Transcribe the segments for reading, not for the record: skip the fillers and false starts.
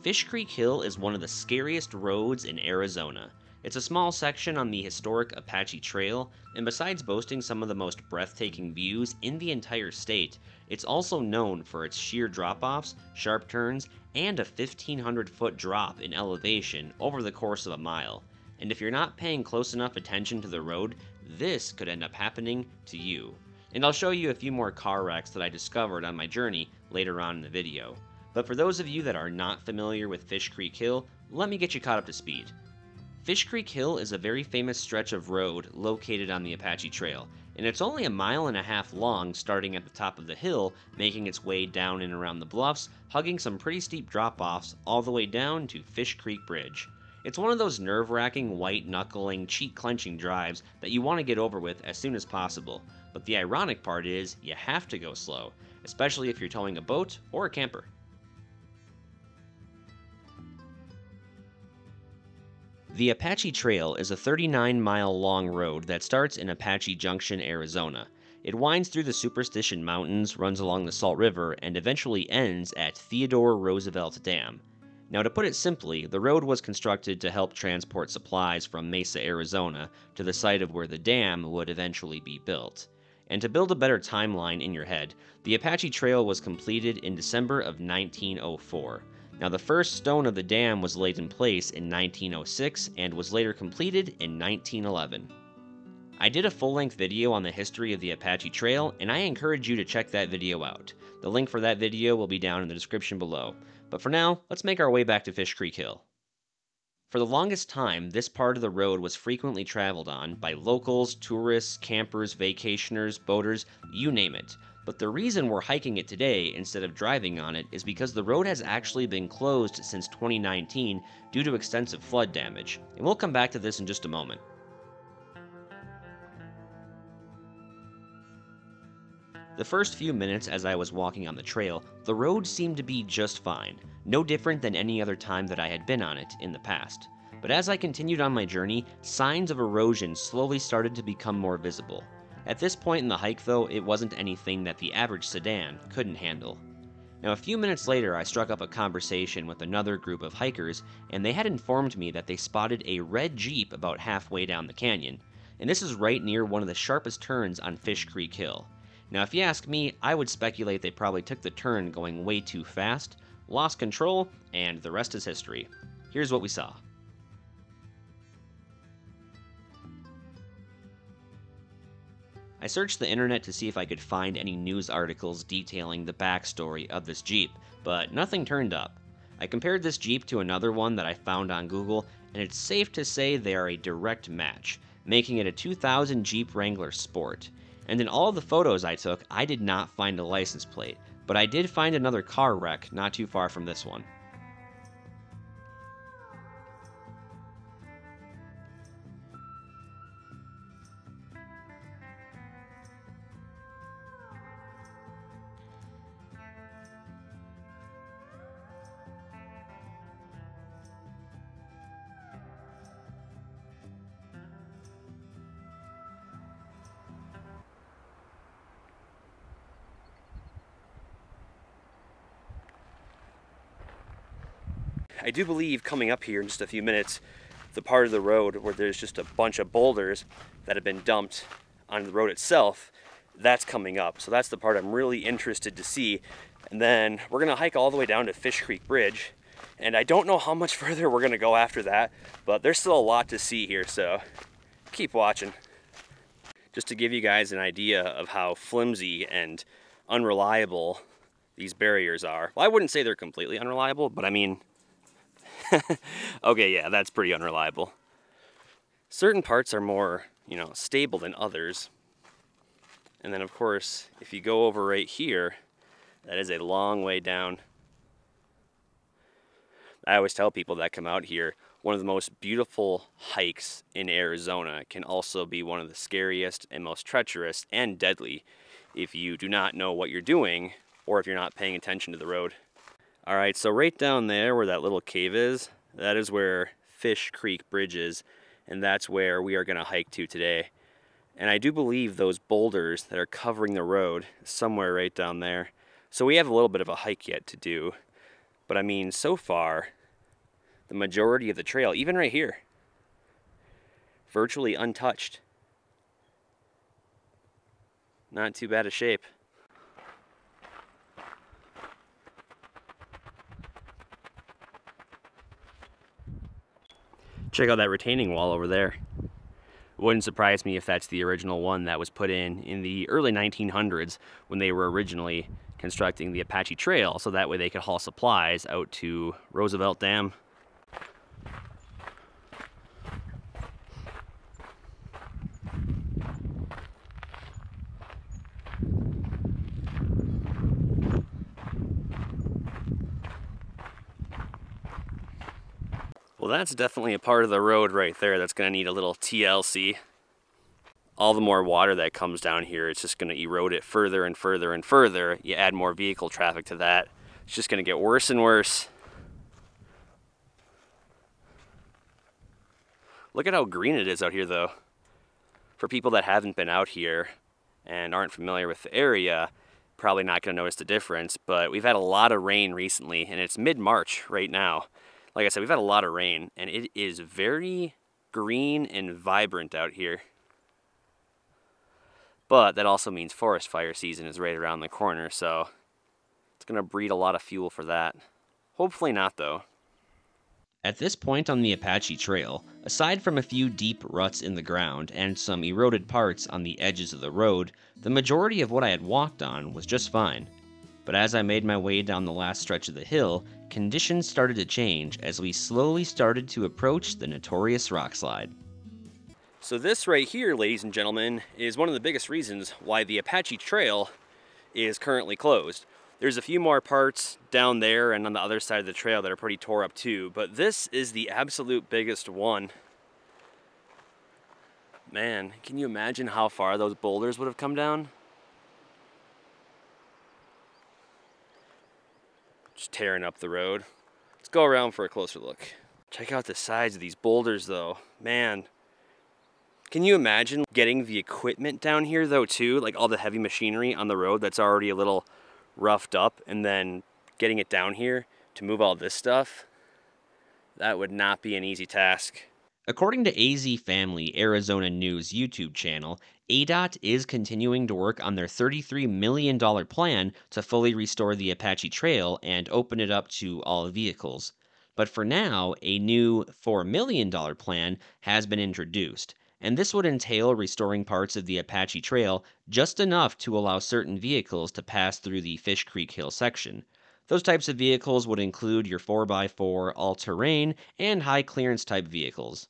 Fish Creek Hill is one of the scariest roads in Arizona. It's a small section on the Historic Apache Trail, and besides boasting some of the most breathtaking views in the entire state, it's also known for its sheer drop-offs, sharp turns, and a 1,500-foot drop in elevation over the course of a mile. And if you're not paying close enough attention to the road, this could end up happening to you. And I'll show you a few more car wrecks that I discovered on my journey later on in the video. But for those of you that are not familiar with Fish Creek Hill, let me get you caught up to speed. Fish Creek Hill is a very famous stretch of road located on the Apache Trail, and it's only 1.5 miles long starting at the top of the hill, making its way down and around the bluffs, hugging some pretty steep drop-offs all the way down to Fish Creek Bridge. It's one of those nerve-wracking, white-knuckling, cheek-clenching drives that you want to get over with as soon as possible, but the ironic part is you have to go slow, especially if you're towing a boat or a camper. The Apache Trail is a 39-mile-long road that starts in Apache Junction, Arizona. It winds through the Superstition Mountains, runs along the Salt River, and eventually ends at Theodore Roosevelt Dam. Now, to put it simply, the road was constructed to help transport supplies from Mesa, Arizona, to the site of where the dam would eventually be built. And to build a better timeline in your head, the Apache Trail was completed in December of 1904. Now, the first stone of the dam was laid in place in 1906 and was later completed in 1911. I did a full-length video on the history of the Apache Trail, and I encourage you to check that video out. The link for that video will be down in the description below. But for now, let's make our way back to Fish Creek Hill. For the longest time, this part of the road was frequently traveled on by locals, tourists, campers, vacationers, boaters, you name it. But the reason we're hiking it today instead of driving on it is because the road has actually been closed since 2019 due to extensive flood damage, and we'll come back to this in just a moment. The first few minutes as I was walking on the trail, the road seemed to be just fine, no different than any other time that I had been on it in the past. But as I continued on my journey, signs of erosion slowly started to become more visible. At this point in the hike, though, it wasn't anything that the average sedan couldn't handle. Now, a few minutes later, I struck up a conversation with another group of hikers, and they had informed me that they spotted a red Jeep about halfway down the canyon, and this is right near one of the sharpest turns on Fish Creek Hill. Now, if you ask me, I would speculate they probably took the turn going way too fast, lost control, and the rest is history. Here's what we saw. I searched the internet to see if I could find any news articles detailing the backstory of this Jeep, but nothing turned up. I compared this Jeep to another one that I found on Google, and it's safe to say they are a direct match, making it a 2000 Jeep Wrangler Sport. And in all of the photos I took, I did not find a license plate, but I did find another car wreck not too far from this one. I do believe coming up here in just a few minutes, the part of the road where there's just a bunch of boulders that have been dumped on the road itself, that's coming up. So that's the part I'm really interested to see. And then we're gonna hike all the way down to Fish Creek Bridge. And I don't know how much further we're gonna go after that, but there's still a lot to see here, so keep watching. Just to give you guys an idea of how flimsy and unreliable these barriers are. Well, I wouldn't say they're completely unreliable, but I mean, okay, yeah, that's pretty unreliable. Certain parts are more, stable than others. And then, of course, if you go over right here, that is a long way down. I always tell people that come out here, one of the most beautiful hikes in Arizona can also be one of the scariest and most treacherous and deadly if you do not know what you're doing or if you're not paying attention to the road. All right, so right down there where that little cave is, that is where Fish Creek Bridge is, and that's where we are gonna hike to today. And I do believe those boulders that are covering the road somewhere right down there. So we have a little bit of a hike yet to do. But I mean, so far, the majority of the trail, even right here, virtually untouched. Not too bad a shape. Check out that retaining wall over there. Wouldn't surprise me if that's the original one that was put in the early 1900s when they were originally constructing the Apache Trail, so that way they could haul supplies out to Roosevelt Dam. Well, that's definitely a part of the road right there that's going to need a little TLC. All the more water that comes down here, it's just going to erode it further and further and further. You add more vehicle traffic to that, it's just going to get worse and worse. Look at how green it is out here, though. For people that haven't been out here and aren't familiar with the area, probably not going to notice the difference, but we've had a lot of rain recently, and it's mid-March right now. Like I said, we've had a lot of rain, and it is very green and vibrant out here. But that also means forest fire season is right around the corner, so it's going to breed a lot of fuel for that. Hopefully not, though. At this point on the Apache Trail, aside from a few deep ruts in the ground and some eroded parts on the edges of the road, the majority of what I had walked on was just fine. But as I made my way down the last stretch of the hill, conditions started to change as we slowly started to approach the notorious Rockslide. So this right here, ladies and gentlemen, is one of the biggest reasons why the Apache Trail is currently closed. There's a few more parts down there and on the other side of the trail that are pretty tore up too, but this is the absolute biggest one. Man, can you imagine how far those boulders would have come down? Just tearing up the road. Let's go around for a closer look. Check out the size of these boulders though. Man, can you imagine getting the equipment down here though too? Like all the heavy machinery on the road that's already a little roughed up, and then getting it down here to move all this stuff? That would not be an easy task. According to AZ Family Arizona News YouTube channel, ADOT is continuing to work on their $33 million plan to fully restore the Apache Trail and open it up to all vehicles. But for now, a new $4 million plan has been introduced, and this would entail restoring parts of the Apache Trail just enough to allow certain vehicles to pass through the Fish Creek Hill section. Those types of vehicles would include your 4x4 all-terrain and high-clearance type vehicles.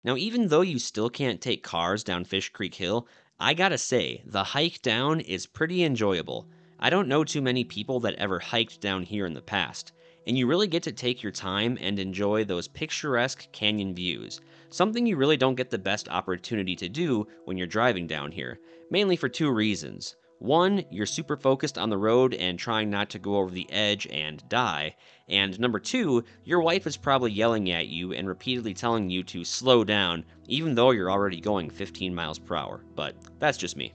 Now, even though you still can't take cars down Fish Creek Hill, I gotta say, the hike down is pretty enjoyable. I don't know too many people that ever hiked down here in the past, and you really get to take your time and enjoy those picturesque canyon views, something you really don't get the best opportunity to do when you're driving down here, mainly for two reasons. One, you're super focused on the road and trying not to go over the edge and die, and number two, your wife is probably yelling at you and repeatedly telling you to slow down, even though you're already going 15 miles per hour, but that's just me.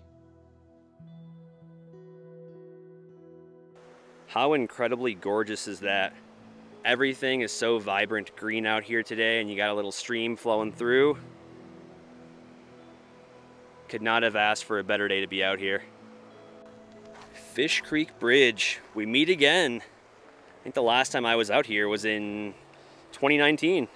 How incredibly gorgeous is that? Everything is so vibrant green out here today, and you got a little stream flowing through. Could not have asked for a better day to be out here. Fish Creek Bridge, we meet again. I think the last time I was out here was in 2019.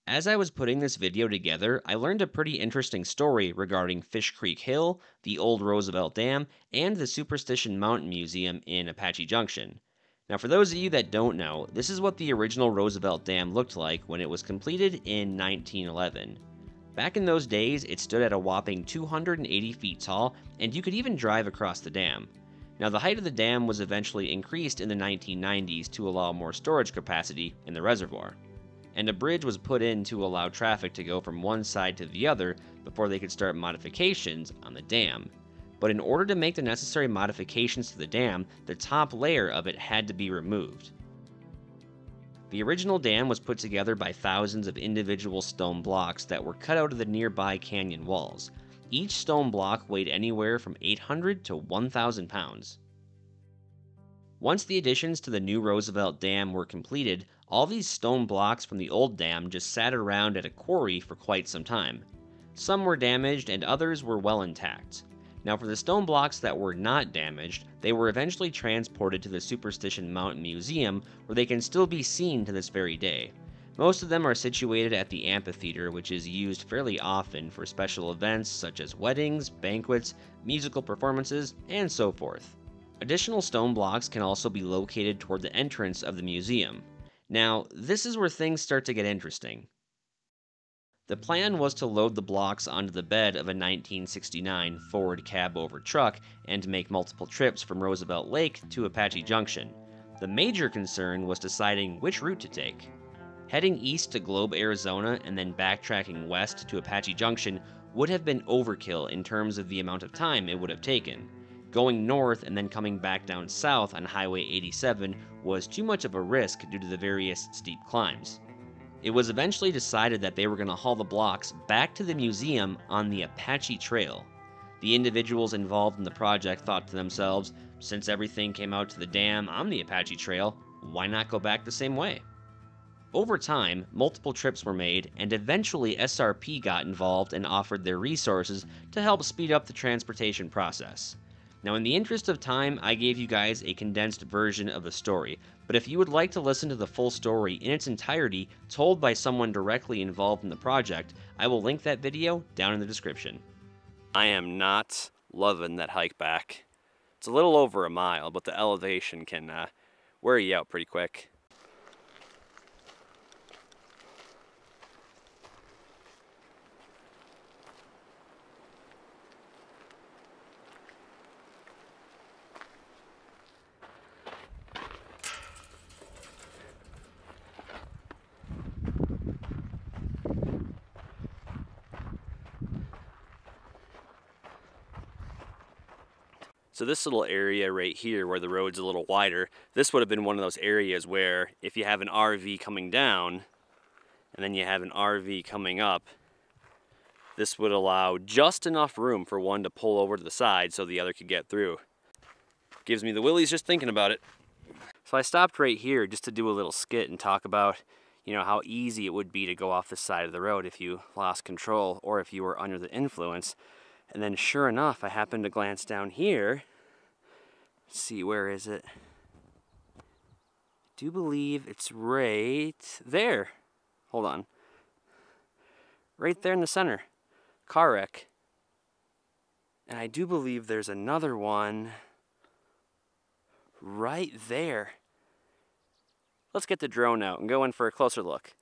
As I was putting this video together, I learned a pretty interesting story regarding Fish Creek Hill, the old Roosevelt Dam, and the Superstition Mountain Museum in Apache Junction. Now, for those of you that don't know, this is what the original Roosevelt Dam looked like when it was completed in 1911. Back in those days, it stood at a whopping 280 feet tall, and you could even drive across the dam. Now, the height of the dam was eventually increased in the 1990s to allow more storage capacity in the reservoir, and a bridge was put in to allow traffic to go from one side to the other before they could start modifications on the dam. But in order to make the necessary modifications to the dam, the top layer of it had to be removed. The original dam was put together by thousands of individual stone blocks that were cut out of the nearby canyon walls. Each stone block weighed anywhere from 800 to 1,000 pounds. Once the additions to the new Roosevelt Dam were completed, all these stone blocks from the old dam just sat around at a quarry for quite some time. Some were damaged and others were well intact. Now, for the stone blocks that were not damaged, they were eventually transported to the Superstition Mountain Museum, where they can still be seen to this very day. Most of them are situated at the amphitheater, which is used fairly often for special events such as weddings, banquets, musical performances, and so forth. Additional stone blocks can also be located toward the entrance of the museum. Now, this is where things start to get interesting. The plan was to load the blocks onto the bed of a 1969 Ford cab-over truck and make multiple trips from Roosevelt Lake to Apache Junction. The major concern was deciding which route to take. Heading east to Globe, Arizona, and then backtracking west to Apache Junction would have been overkill in terms of the amount of time it would have taken. Going north and then coming back down south on Highway 87 was too much of a risk due to the various steep climbs. It was eventually decided that they were going to haul the blocks back to the museum on the Apache Trail. The individuals involved in the project thought to themselves, since everything came out to the dam on the Apache Trail, why not go back the same way? Over time, multiple trips were made, and eventually SRP got involved and offered their resources to help speed up the transportation process. Now, in the interest of time, I gave you guys a condensed version of the story, but if you would like to listen to the full story in its entirety, told by someone directly involved in the project, I will link that video down in the description. I am not loving that hike back. It's a little over a mile, but the elevation can wear you out pretty quick. So this little area right here where the road's a little wider, this would have been one of those areas where if you have an RV coming down and then you have an RV coming up, this would allow just enough room for one to pull over to the side so the other could get through. Gives me the willies just thinking about it. So I stopped right here just to do a little skit and talk about, how easy it would be to go off the side of the road if you lost control or if you were under the influence. And then sure enough, I happened to glance down here. Let's see, where is it? I do believe it's right there. Hold on. Right there in the center. Car wreck. And I do believe there's another one right there. Let's get the drone out and go in for a closer look.